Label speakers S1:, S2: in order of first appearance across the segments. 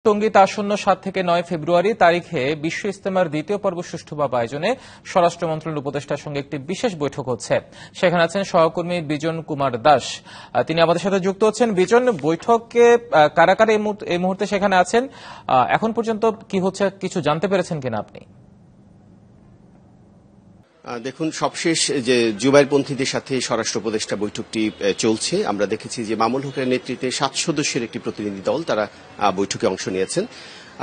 S1: টঙ্গীতে আসন্ন ৭ থেকে ৯ ফেব্রুয়ারি তারিখে বিশ্ব ইজতেমার দ্বিতীয় পর্ব সুষ্ঠুভাবে আয়োজনে স্বরাষ্ট্র মন্ত্রণালয়ের উপদেষ্টার সঙ্গে একটি বিশেষ বৈঠক হচ্ছে। সেখানে আছেন সহকর্মী বিজন কুমার দাস, তিনি আমাদের সাথে যুক্ত হচ্ছেন। বিজন, বৈঠকে কারা কারা এই মুহূর্তে সেখানে আছেন, এখন পর্যন্ত কি হচ্ছে কিছু জানতে পেরেছেন কিনা আপনি?
S2: দেখুন, সবশেষ যে জুবাইরপন্থীদের সাথে স্বরাষ্ট্র উপদেষ্টা বৈঠকটি চলছে। আমরা দেখেছি যে মামুল হকের নেতৃত্বে 7 সদস্যের একটি প্রতিনিধি দল তারা বৈঠকে অংশ নিয়েছেন।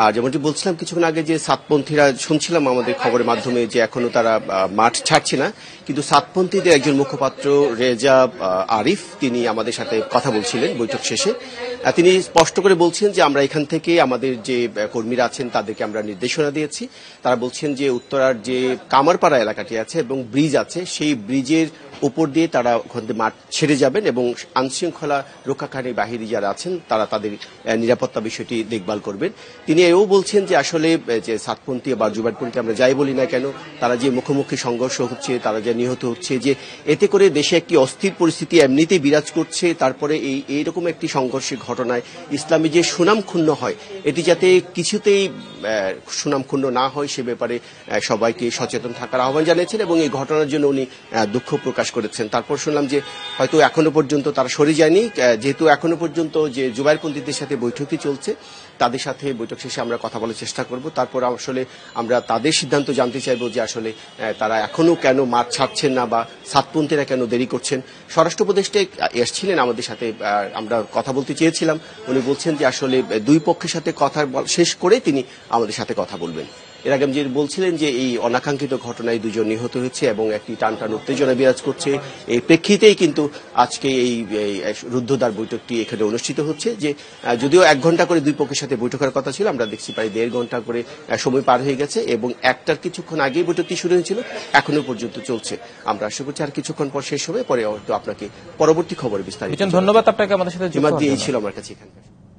S2: আর যেমনটি বলছিলাম কিছুক্ষণ আগে যে সাতপন্থীরা, শুনছিলাম আমাদের খবরের মাধ্যমে যে এখনো তারা মাঠ ছাড়ছে না, কিন্তু সাতপন্থীদের একজন মুখপাত্র রেজা আরিফ তিনি আমাদের সাথে কথা বলছিলেন বৈঠক শেষে। তিনি স্পষ্ট করে বলছেন যে আমরা এখান থেকে আমাদের যে কর্মীরা আছেন তাদেরকে আমরা নির্দেশনা দিয়েছি। তারা বলছেন যে উত্তরার যে কামারপাড়া এলাকাটি আছে এবং ব্রিজ আছে, সেই ব্রিজের উপর দিয়ে তারা মাঠ ছেড়ে যাবেন এবং আইনশৃঙ্খলা রক্ষাকারী বাহিনী যারা আছেন তারা তাদের নিরাপত্তা বিষয়টি দেখভাল করবেন। তিনি এও বলছেন যে আসলে যে সাতপন্থী বা জুবাইরপন্থী আমরা যাই বলি না কেন, তারা যে মুখোমুখি সংঘর্ষ হচ্ছে, তারা যে নিহত হচ্ছে, যে এতে করে দেশে একটি অস্থির পরিস্থিতি এমনিতেই বিরাজ করছে, তারপরে এইরকম একটি সংঘর্ষের ঘটনায় ইসলামী যে সুনাম ক্ষুণ্ণ হয়, এটি যাতে কিছুতেই সুনাম ক্ষুণ্ণ না হয় সে ব্যাপারে সবাইকে সচেতন থাকার আহ্বান জানিয়েছেন এবং এই ঘটনার জন্য উনি দুঃখ প্রকাশ করেছেন। তারপর শুনলাম যে হয়তো এখনো পর্যন্ত তারা সরে যায়নি, যেহেতু এখনো পর্যন্ত যে জুবাইরপন্থীদের সাথে বৈঠকই চলছে, তাদের সাথে বৈঠক শেষে আমরা কথা বলার চেষ্টা করব। তারপর আসলে আমরা তাদের সিদ্ধান্ত জানতে চাইব যে আসলে তারা এখনো কেন মাঠ ছাড়ছেন না বা সাতপন্থীরা কেন দেরি করছেন। স্বরাষ্ট্র উপদেষ্টা এসেছিলেন আমাদের সাথে, আমরা কথা বলতে চেয়েছিলাম। উনি বলছেন যে আসলে দুই পক্ষের সাথে কথা শেষ করে তিনি আমাদের সাথে কথা বলবেন। এর আগে যে বলছিলেন যে এই অনাকাঙ্ক্ষিত ঘটনায় দুজন নিহত হয়েছে এবং একটি টানটান উত্তেজনা বিরাজ করছে, এই প্রেক্ষিতেই কিন্তু আজকে এই রুদ্ধদ্বার বৈঠকটি এখানে অনুষ্ঠিত হচ্ছে। যে যদিও 1 ঘন্টা করে দুই পক্ষের সাথে বৈঠকের কথা ছিল, আমরা দেখছি প্রায় 1.5 ঘন্টা করে সময় পার হয়ে গেছে এবং 1টার কিছুক্ষণ আগেই বৈঠকটি শুরু হয়েছিল, এখনো পর্যন্ত চলছে। আমরা আশা করছি আর কিছুক্ষণ পর শেষ হবে, পরে হয়তো আপনাকে পরবর্তী খবর বিস্তারিত।
S1: ধন্যবাদ আপনাকে আমাদের সাথে যুক্ত হওয়ার জন্য।
S2: ছিল আমার কাছে এখানকার।